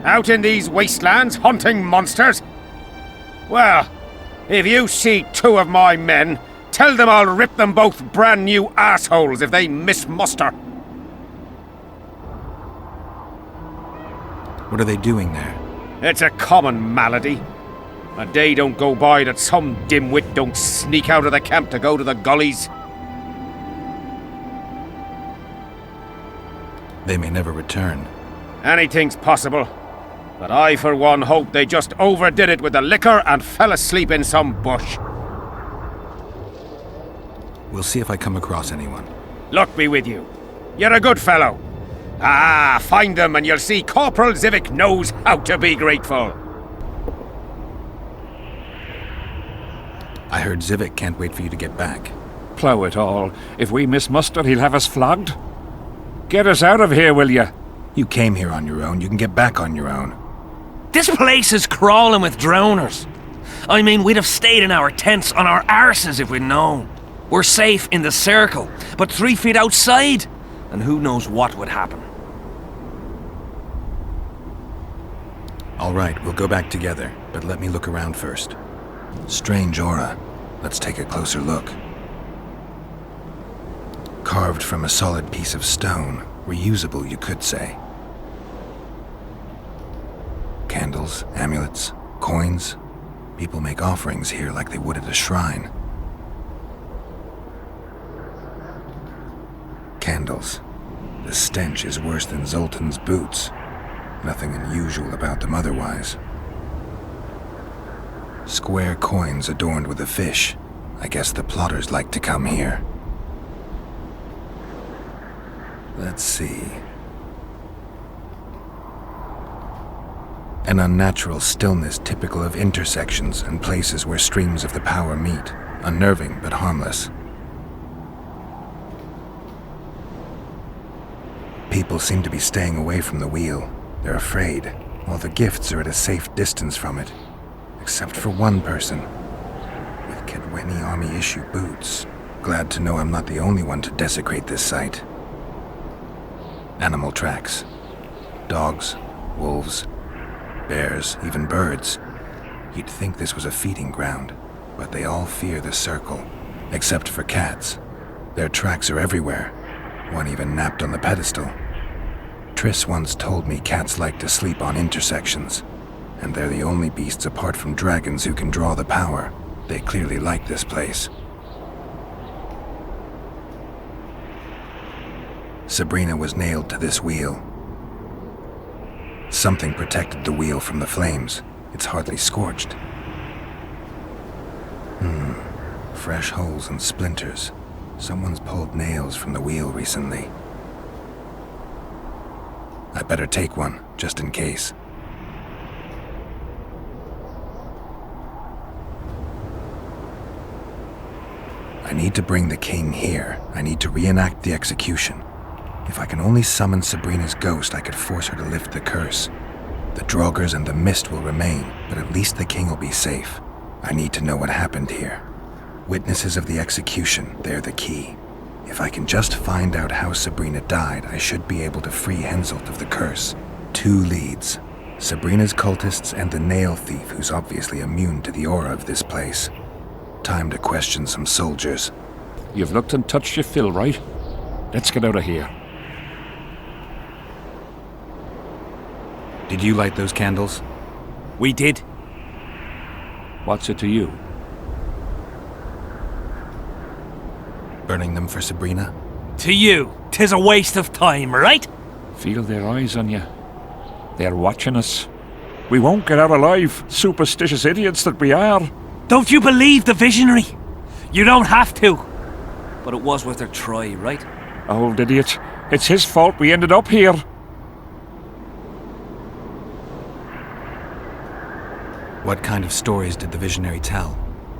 Out in these wastelands hunting monsters? Well, if you see two of my men, tell them I'll rip them both brand new assholes if they miss muster. What are they doing there? It's a common malady. A day don't go by that some dimwit don't sneak out of the camp to go to the gullies. They may never return. Anything's possible. But I, for one, hope they just overdid it with the liquor and fell asleep in some bush. We'll see if I come across anyone. Luck be with you. You're a good fellow. Ah, find them and you'll see Corporal Zivik knows how to be grateful. I heard Zivik can't wait for you to get back. Plough it all. If we miss muster, he'll have us flogged. Get us out of here, will you? You came here on your own. You can get back on your own. This place is crawling with drowners. I mean, we'd have stayed in our tents on our arses if we'd known. We're safe in the circle, but 3 feet outside, and who knows what would happen. All right, we'll go back together, but let me look around first. Strange aura. Let's take a closer look. Carved from a solid piece of stone. Reusable, you could say. Candles, amulets, coins. People make offerings here like they would at a shrine. Candles. The stench is worse than Zoltan's boots. Nothing unusual about them otherwise. Square coins adorned with a fish. I guess the plotters like to come here. Let's see. An unnatural stillness typical of intersections and places where streams of the power meet. Unnerving but harmless. People seem to be staying away from the wheel. They're afraid, while the gifts are at a safe distance from it. Except for one person. With Kedweni Army-issue boots. Glad to know I'm not the only one to desecrate this site. Animal tracks. Dogs, wolves, bears, even birds. You'd think this was a feeding ground, but they all fear the circle. Except for cats. Their tracks are everywhere. One even napped on the pedestal. Triss once told me cats like to sleep on intersections, and they're the only beasts apart from dragons who can draw the power. They clearly like this place. Sabrina was nailed to this wheel. Something protected the wheel from the flames. It's hardly scorched. Fresh holes and splinters. Someone's pulled nails from the wheel recently. I better take one, just in case. I need to bring the king here. I need to reenact the execution. If I can only summon Sabrina's ghost, I could force her to lift the curse. The Draugrs and the mist will remain, but at least the king will be safe. I need to know what happened here. Witnesses of the execution, they're the key. If I can just find out how Sabrina died, I should be able to free Henselt of the curse. 2 leads. Sabrina's cultists and the nail thief who's obviously immune to the aura of this place. Time to question some soldiers. You've looked and touched your fill, right? Let's get out of here. Did you light those candles? We did. What's it to you? Burning them for Sabrina? To you, 'tis a waste of time, right? Feel their eyes on you. They're watching us. We won't get out alive, superstitious idiots that we are. Don't you believe the visionary? You don't have to. But it was worth a try, right? Old idiot. It's his fault we ended up here. What kind of stories did the visionary tell?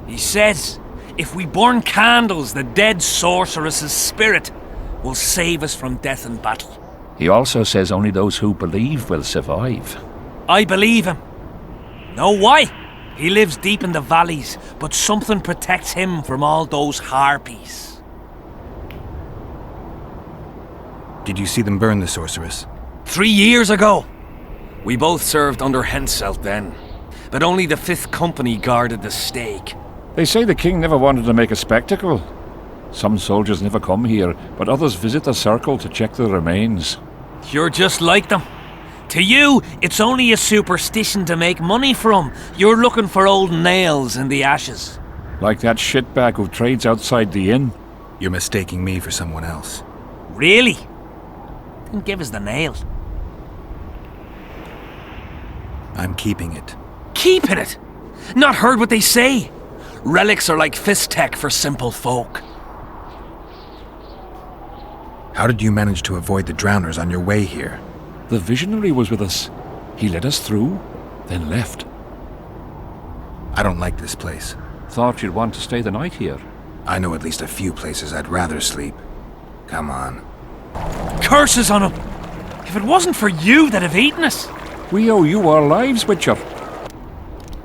He says, if we burn candles, the dead sorceress's spirit will save us from death in battle. He also says only those who believe will survive. I believe him. Know why? He lives deep in the valleys, but something protects him from all those harpies. Did you see them burn the sorceress? 3 years ago. We both served under Henselt then, but only the 5th Company guarded the stake. They say the king never wanted to make a spectacle. Some soldiers never come here, but others visit the circle to check the remains. You're just like them. To you, it's only a superstition to make money from. You're looking for old nails in the ashes. Like that shitbag who trades outside the inn. You're mistaking me for someone else. Really? Then give us the nail. I'm keeping it. Keeping it? Not heard what they say. Relics are like fist tech for simple folk. How did you manage to avoid the drowners on your way here? The visionary was with us. He led us through, then left. I don't like this place. Thought you'd want to stay the night here. I know at least a few places I'd rather sleep. Come on. Curses on him! If it wasn't for you, they'd have eaten us. We owe you our lives, Witcher.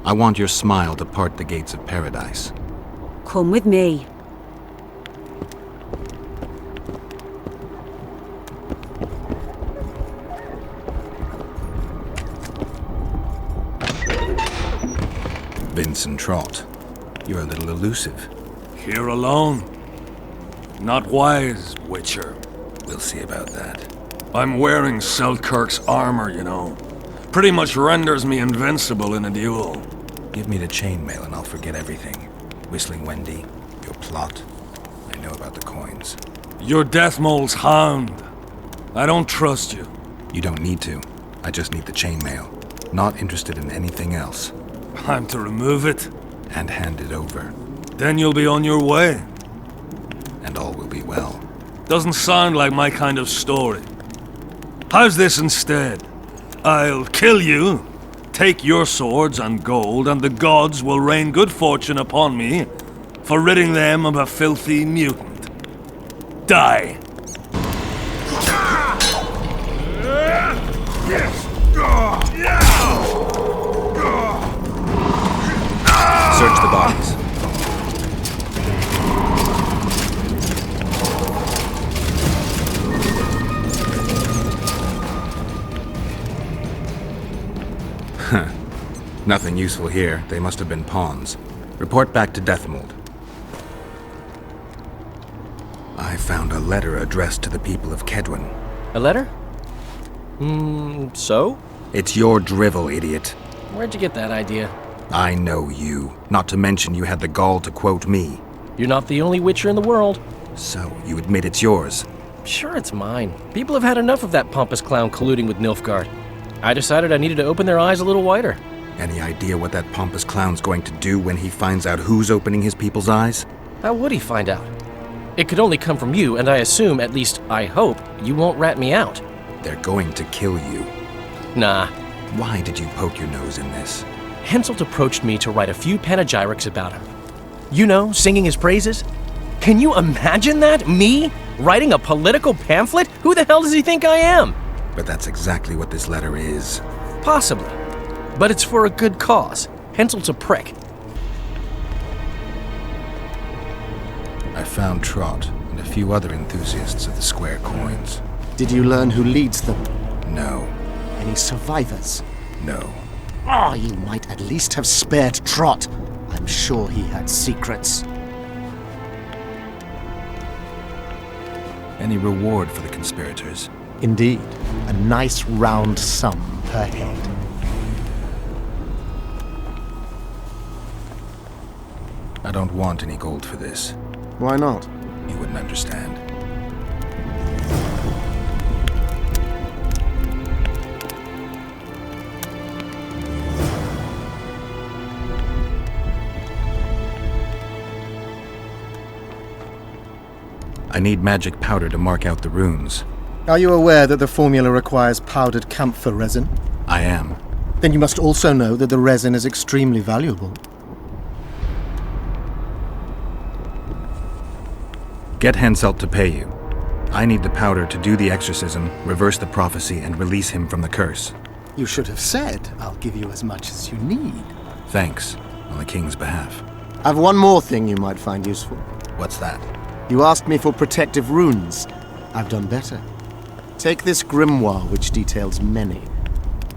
I want your smile to part the gates of paradise. Come with me. Vincent Trott, you're a little elusive. Here alone. Not wise, Witcher. We'll see about that. I'm wearing Selkirk's armor, you know. Pretty much renders me invincible in a duel. Give me the chainmail and I'll forget everything. Whistling Wendy, your plot. I know about the coins. You're Deathmole's hound. I don't trust you. You don't need to. I just need the chainmail. Not interested in anything else. I'm to remove it. And hand it over. Then you'll be on your way. And all will be well. Doesn't sound like my kind of story. How's this instead? I'll kill you, take your swords and gold, and the gods will rain good fortune upon me for ridding them of a filthy mutant. Die. Search the bodies. Nothing useful here. They must have been pawns. Report back to Deathmold. I found a letter addressed to the people of Kedwen. A letter? So? It's your drivel, idiot. Where'd you get that idea? I know you. Not to mention you had the gall to quote me. You're not the only Witcher in the world. So, you admit it's yours? Sure, it's mine. People have had enough of that pompous clown colluding with Nilfgaard. I decided I needed to open their eyes a little wider. Any idea what that pompous clown's going to do when he finds out who's opening his people's eyes? How would he find out? It could only come from you, and I assume, at least I hope, you won't rat me out. They're going to kill you. Nah. Why did you poke your nose in this? Henselt approached me to write a few panegyrics about him. You know, singing his praises. Can you imagine that? Me? Writing a political pamphlet? Who the hell does he think I am? But that's exactly what this letter is. Possibly. But it's for a good cause. Henselt's a prick. I found Trott and a few other enthusiasts of the square coins. Did you learn who leads them? No. Any survivors? No. Ah, you might at least have spared Trott. I'm sure he had secrets. Any reward for the conspirators? Indeed. A nice round sum per head. I don't want any gold for this. Why not? You wouldn't understand. I need magic powder to mark out the runes. Are you aware that the formula requires powdered camphor resin? I am. Then you must also know that the resin is extremely valuable. Get Henselt to pay you. I need the powder to do the exorcism, reverse the prophecy, and release him from the curse. You should have said, I'll give you as much as you need. Thanks, on the king's behalf. I've one more thing you might find useful. What's that? You asked me for protective runes. I've done better. Take this grimoire, which details many.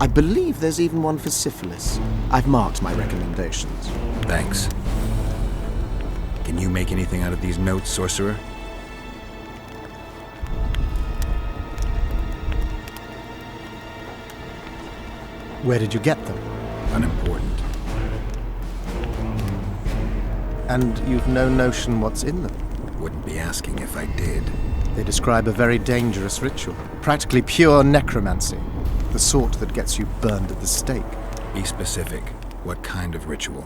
I believe there's even one for syphilis. I've marked my recommendations. Thanks. Can you make anything out of these notes, sorcerer? Where did you get them? Unimportant. And you've no notion what's in them? Wouldn't be asking if I did. They describe a very dangerous ritual. Practically pure necromancy. The sort that gets you burned at the stake. Be specific. What kind of ritual?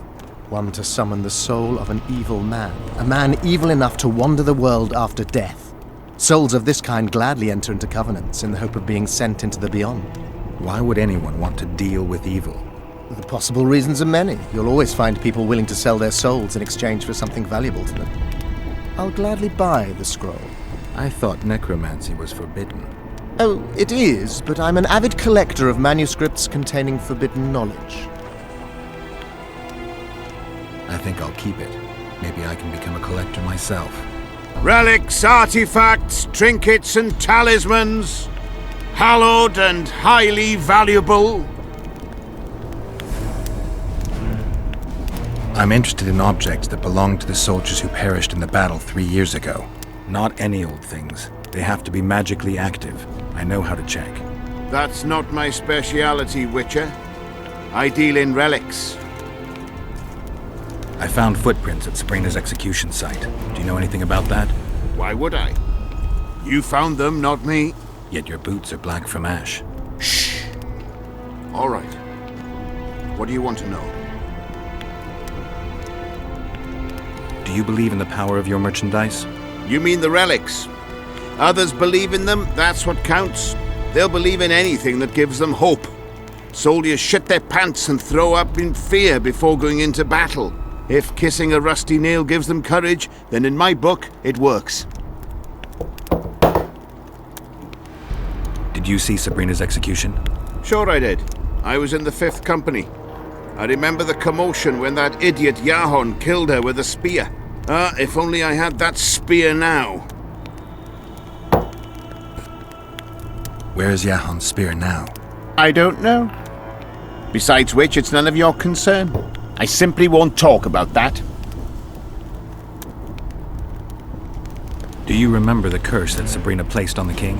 One to summon the soul of an evil man. A man evil enough to wander the world after death. Souls of this kind gladly enter into covenants in the hope of being sent into the beyond. Why would anyone want to deal with evil? The possible reasons are many. You'll always find people willing to sell their souls in exchange for something valuable to them. I'll gladly buy the scroll. I thought necromancy was forbidden. Oh, it is, but I'm an avid collector of manuscripts containing forbidden knowledge. I think I'll keep it. Maybe I can become a collector myself. Relics, artifacts, trinkets and talismans. Hallowed and highly valuable. I'm interested in objects that belong to the soldiers who perished in the battle 3 years ago. Not any old things. They have to be magically active. I know how to check. That's not my speciality, Witcher. I deal in relics. I found footprints at Sabrina's execution site. Do you know anything about that? Why would I? You found them, not me. Yet your boots are black from ash. Shh. All right. What do you want to know? Do you believe in the power of your merchandise? You mean the relics? Others believe in them, that's what counts. They'll believe in anything that gives them hope. Soldiers shit their pants and throw up in fear before going into battle. If kissing a rusty nail gives them courage, then in my book, it works. Did you see Sabrina's execution? Sure I did. I was in the 5th Company. I remember the commotion when that idiot Yahon killed her with a spear. If only I had that spear now. Where's Yahon's spear now? I don't know. Besides which, it's none of your concern. I simply won't talk about that. Do you remember the curse that Sabrina placed on the king?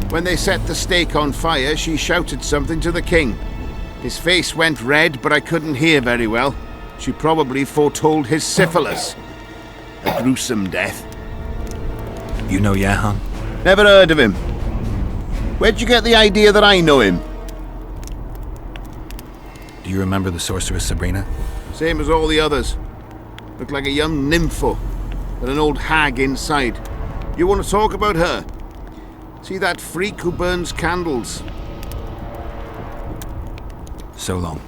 When they set the stake on fire, she shouted something to the king. His face went red, but I couldn't hear very well. She probably foretold his syphilis. A gruesome death. You know Yahon? Never heard of him. Where'd you get the idea that I know him? Do you remember the sorceress Sabrina? Same as all the others. Looked like a young nympho, with an old hag inside. You want to talk about her? See that freak who burns candles? So long.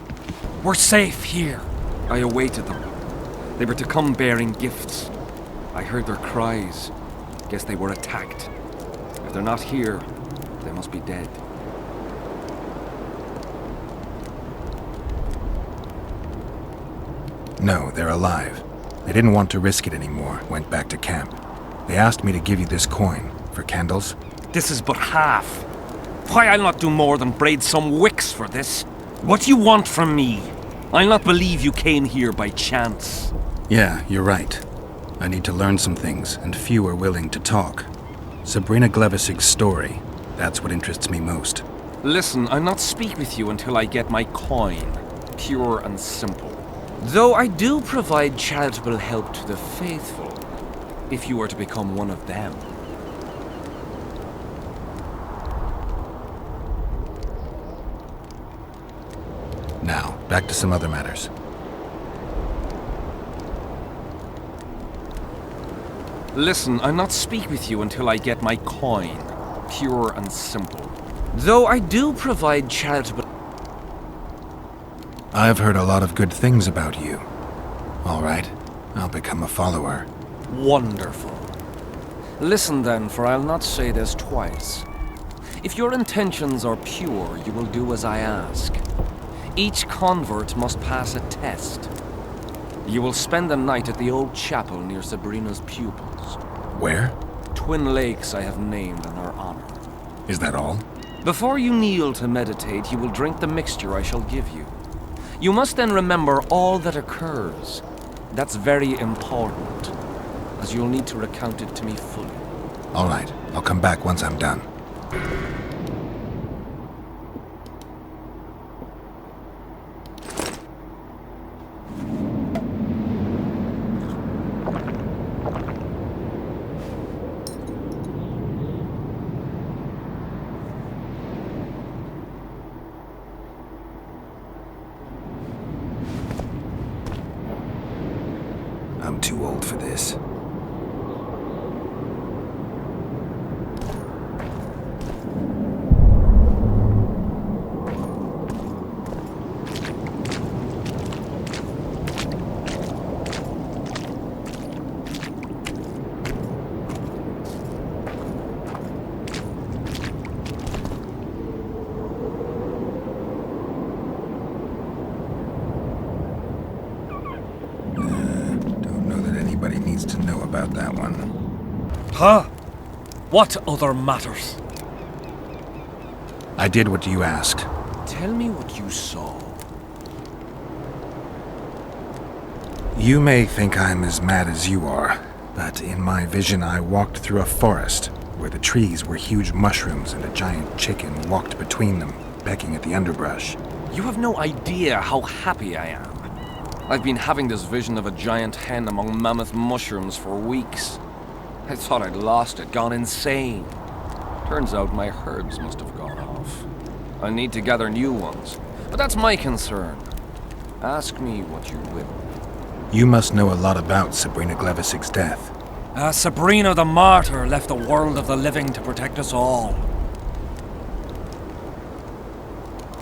We're safe here. I awaited them. They were to come bearing gifts. I heard their cries. Guess they were attacked. If they're not here, they must be dead. No, they're alive. They didn't want to risk it anymore, went back to camp. They asked me to give you this coin for candles. This is but half. Why, I'll not do more than braid some wicks for this. What do you want from me? I'll not believe you came here by chance. Yeah, you're right. I need to learn some things, and few are willing to talk. Sabrina Glevisig's story, that's what interests me most. Listen, I'll not speak with you until I get my coin. Pure and simple. Though I do provide charitable help to the faithful, if you were to become one of them. Now, back to some other matters. Listen, I'll not speak with you until I get my coin. Pure and simple. Though I do provide charitable... I've heard a lot of good things about you. All right, I'll become a follower. Wonderful. Listen then, for I'll not say this twice. If your intentions are pure, you will do as I ask. Each convert must pass a test. You will spend the night at the old chapel near Sabrina's pupils. Where? Twin lakes I have named in her honor. Is that all? Before you kneel to meditate, you will drink the mixture I shall give you. You must then remember all that occurs. That's very important, as you'll need to recount it to me fully. All right, I'll come back once I'm done. I'm too old for this. Nobody needs to know about that one. Huh? What other matters? I did what you asked. Tell me what you saw. You may think I'm as mad as you are, but in my vision I walked through a forest where the trees were huge mushrooms and a giant chicken walked between them, pecking at the underbrush. You have no idea how happy I am. I've been having this vision of a giant hen among mammoth mushrooms for weeks. I thought I'd lost it, gone insane. Turns out my herbs must have gone off. I need to gather new ones, but that's my concern. Ask me what you will. You must know a lot about Sabrina Glevisic's death. Sabrina the Martyr left the world of the living to protect us all.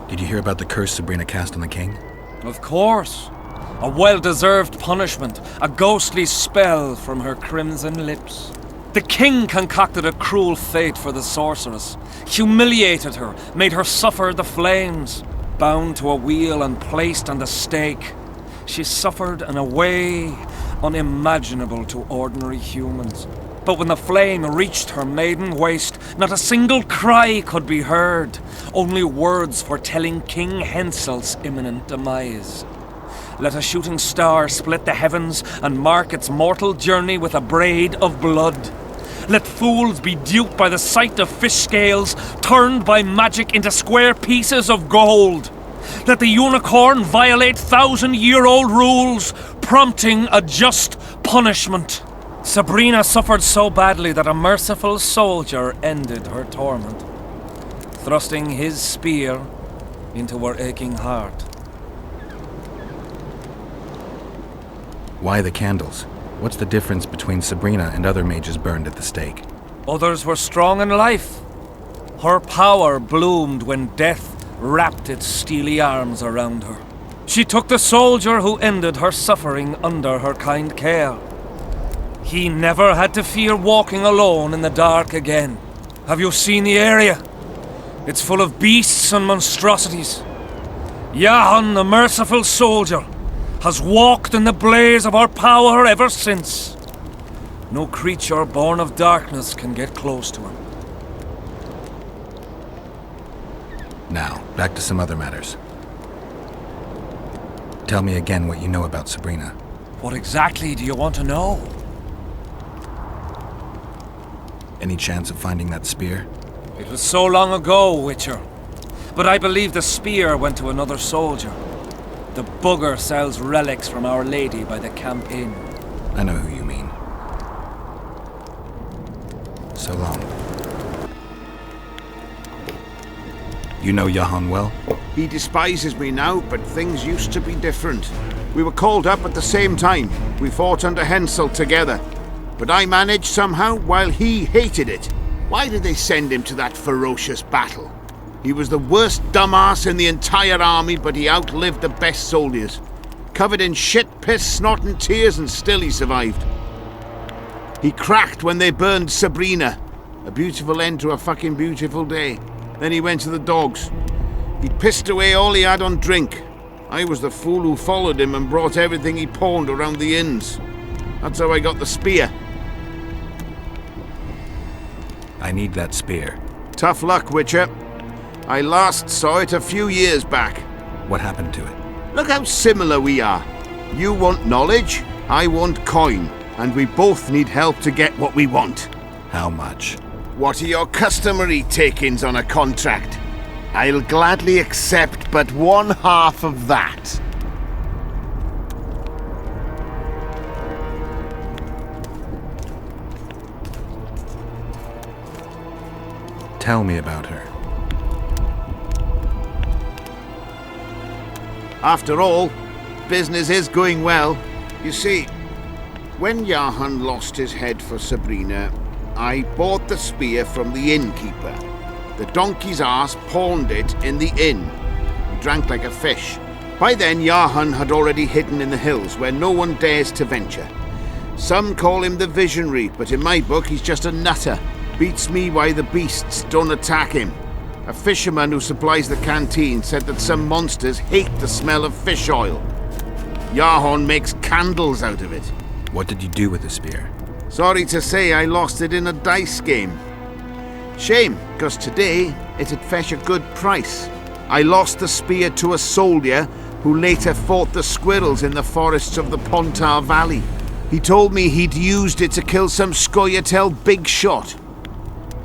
Did you hear about the curse Sabrina cast on the king? Of course. A well-deserved punishment, a ghostly spell from her crimson lips. The king concocted a cruel fate for the sorceress, humiliated her, made her suffer the flames. Bound to a wheel and placed on the stake, she suffered in a way unimaginable to ordinary humans. But when the flame reached her maiden waist, not a single cry could be heard, only words foretelling King Hensel's imminent demise. Let a shooting star split the heavens and mark its mortal journey with a braid of blood. Let fools be duped by the sight of fish scales, turned by magic into square pieces of gold. Let the unicorn violate 1,000-year-old rules, prompting a just punishment. Sabrina suffered so badly that a merciful soldier ended her torment, thrusting his spear into her aching heart. Why the candles? What's the difference between Sabrina and other mages burned at the stake? Others were strong in life. Her power bloomed when death wrapped its steely arms around her. She took the soldier who ended her suffering under her kind care. He never had to fear walking alone in the dark again. Have you seen the area? It's full of beasts and monstrosities. Jahan, the merciful soldier, has walked in the blaze of our power ever since. No creature born of darkness can get close to him. Now, back to some other matters. Tell me again what you know about Sabrina. What exactly do you want to know? Any chance of finding that spear? It was so long ago, Witcher. But I believe the spear went to another soldier. The bugger sells relics from Our Lady by the Camp Inn. I know who you mean. So long. You know Jahan well? He despises me now, but things used to be different. We were called up at the same time. We fought under Hensel together. But I managed somehow, while he hated it. Why did they send him to that ferocious battle? He was the worst dumbass in the entire army, but he outlived the best soldiers. Covered in shit, piss, snot and tears, and still he survived. He cracked when they burned Sabrina. A beautiful end to a fucking beautiful day. Then he went to the dogs. He pissed away all he had on drink. I was the fool who followed him and brought everything he pawned around the inns. That's how I got the spear. I need that spear. Tough luck, Witcher. I last saw it a few years back. What happened to it? Look how similar we are. You want knowledge, I want coin, and we both need help to get what we want. How much? What are your customary takings on a contract? I'll gladly accept but 1/2 of that. Tell me about her. After all, business is going well. You see, when Jahan lost his head for Sabrina, I bought the spear from the innkeeper. The donkey's ass pawned it in the inn. He drank like a fish. By then, Jahan had already hidden in the hills where no one dares to venture. Some call him the visionary, but in my book, he's just a nutter. Beats me why the beasts don't attack him. A fisherman who supplies the canteen said that some monsters hate the smell of fish oil. Jahan makes candles out of it. What did you do with the spear? Sorry to say I lost it in a dice game. Shame, because today it'd fetch a good price. I lost the spear to a soldier who later fought the squirrels in the forests of the Pontar Valley. He told me he'd used it to kill some Scoia'tael big shot.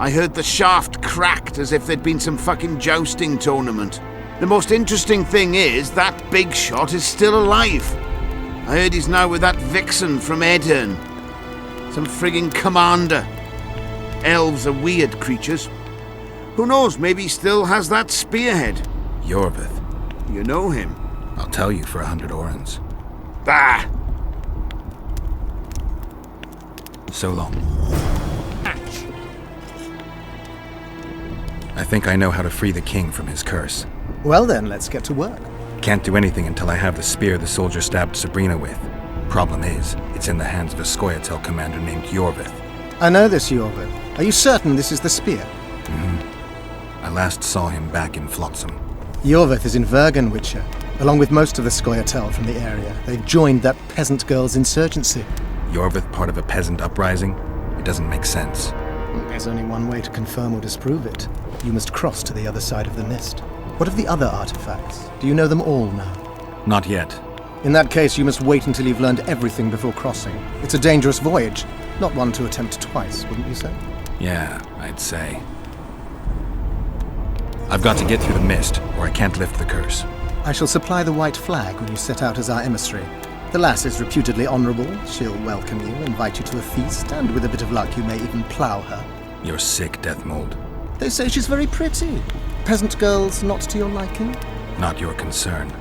I heard the shaft cracked as if there'd been some fucking jousting tournament. The most interesting thing is that big shot is still alive. I heard he's now with that vixen from Edern. Some frigging commander. Elves are weird creatures. Who knows, maybe he still has that spearhead. Yorvith. You know him? I'll tell you for 100 orens. Bah! So long. I think I know how to free the king from his curse. Well then, let's get to work. Can't do anything until I have the spear the soldier stabbed Sabrina with. Problem is, it's in the hands of a Scoia'tael commander named Yorvith. I know this, Yorvith. Are you certain this is the spear? I last saw him back in Flotsam. Yorvith is in Vergenwitcher, along with most of the Scoia'tael from the area. They've joined that peasant girl's insurgency. Yorvith part of a peasant uprising? It doesn't make sense. There's only one way to confirm or disprove it. You must cross to the other side of the mist. What of the other artifacts? Do you know them all now? Not yet. In that case, you must wait until you've learned everything before crossing. It's a dangerous voyage, not one to attempt twice, wouldn't you say? Yeah, I'd say. I've got to get through the mist, or I can't lift the curse. I shall supply the white flag when you set out as our emissary. The lass is reputedly honourable. She'll welcome you, invite you to a feast, and with a bit of luck you may even plough her. You're sick, Deathmold. They say she's very pretty. Peasant girls not to your liking? Not your concern.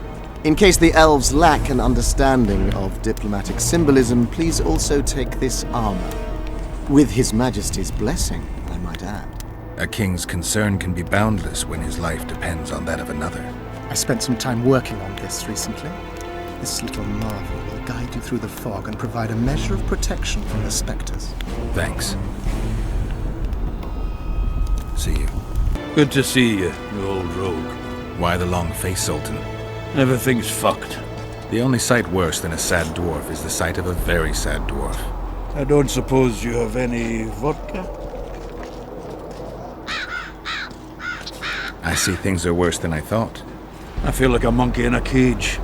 In case the elves lack an understanding of diplomatic symbolism, please also take this armor. With His Majesty's blessing, I might add. A king's concern can be boundless when his life depends on that of another. I spent some time working on this recently. This little marvel will guide you through the fog and provide a measure of protection from the spectres. Thanks. See you. Good to see you, you old rogue. Why the long face, Sultan? Everything's fucked. The only sight worse than a sad dwarf is the sight of a very sad dwarf. I don't suppose you have any vodka? I see things are worse than I thought. I feel like a monkey in a cage.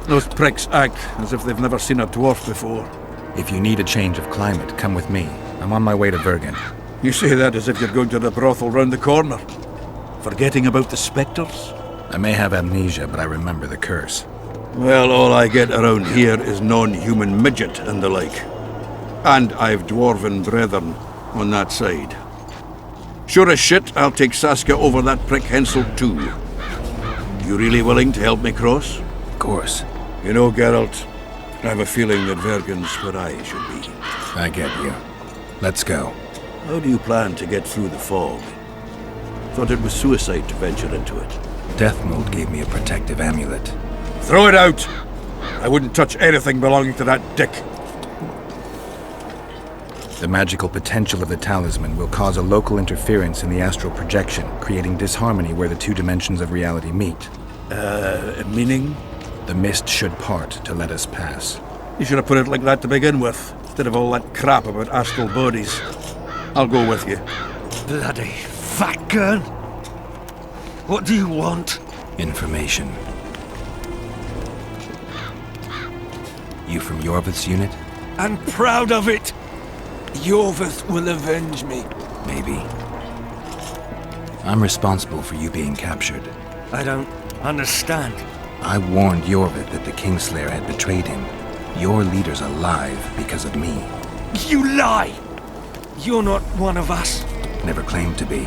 Those pricks act as if they've never seen a dwarf before. If you need a change of climate, come with me. I'm on my way to Vergen. You say that as if you're going to the brothel round the corner. Forgetting about the spectres? I may have amnesia, but I remember the curse. Well, all I get around here is non-human midget and the like. And I've dwarven brethren on that side. Sure as shit, I'll take Saskia over that prick Hensel too. You really willing to help me cross? Of course. You know, Geralt, I have a feeling that Vergen's where I should be. I get you. Let's go. How do you plan to get through the fog? Thought it was suicide to venture into it. Deathmold gave me a protective amulet. Throw it out! I wouldn't touch anything belonging to that dick. The magical potential of the talisman will cause a local interference in the astral projection, creating disharmony where the two dimensions of reality meet. Meaning? The mist should part to let us pass. You should have put it like that to begin with, instead of all that crap about astral bodies. I'll go with you. Bloody fat girl. What do you want? Information. You from Yorvith's unit? I'm proud of it. Yorvith will avenge me. Maybe. I'm responsible for you being captured. I don't understand. I warned Yorvith that the Kingslayer had betrayed him. Your leader's alive because of me. You lie! You're not one of us. Never claimed to be.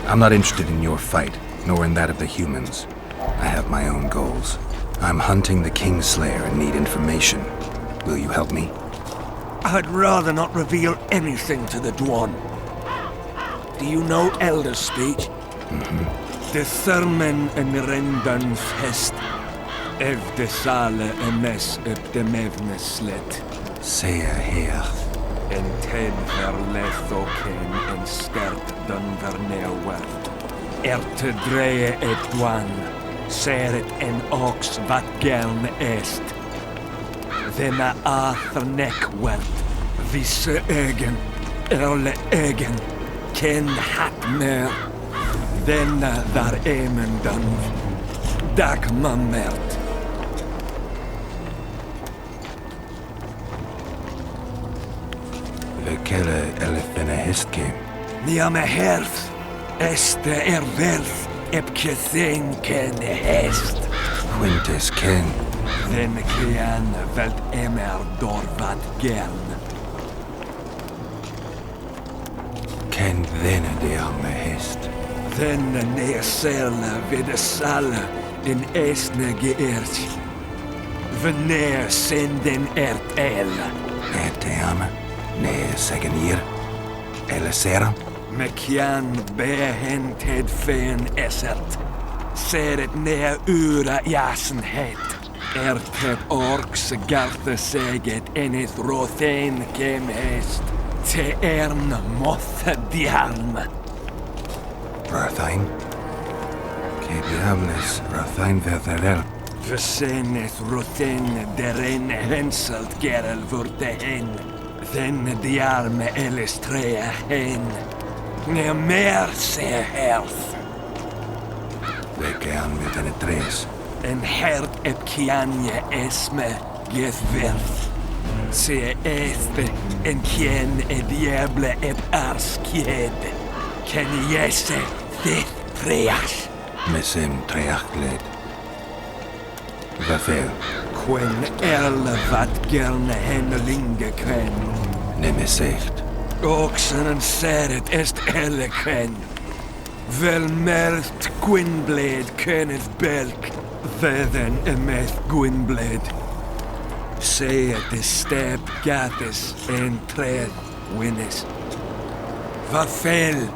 I'm not interested in your fight, nor in that of the humans. I have my own goals. I'm hunting the Kingslayer and need information. Will you help me? I'd rather not reveal anything to the Dwan. Do you know Elder Speech? De Thurmen en Rendan Fest. Ev de Sale emes up de Mevne Slet. Sea her. En Ted verleth oken en skert dun verneerwerd. Te dreie et Dwan. Seret en ox wat gerne est. Vema aather nekwerd. Visse egen. Erle egen. Ken hat mer. Denna daar emen dan. Dak mamert. Kelle elfene hestke. Nia me herf. Este verf. Epke thing ken hest. Quintus ken. Den krian velt emer dorvat gern. Ken denne de arme hest. Den neerselle vid de salle in esne geert. Veneer senden ert el. Teame. Nee, zeggen hier. Elesera. Mekian behen ted fen esert. Seret neer ura jasen het. Ted orks garthe seget en het rothen kem hest. Te mothe dialm. Rathain. Que diables Rathain verderel. Versenet rothen deren henselt gerel vurte hen. Den dialme elestrea hen. Ne mer se herth. Leke aan met een tres. En hert ep kianje esme gethverth. Se este en kien e diable ep arskied. Ken jesse dit treas. Mesem treachgled. Vafel. Quen erle wat gerne hennelinge kwen. Nemesecht. Oxen en seret est elle ken. Vel mert Gwynblade kenneth belk. Vedden emeth Gwynblade. Seet de step gathis en tred winnes. Vafel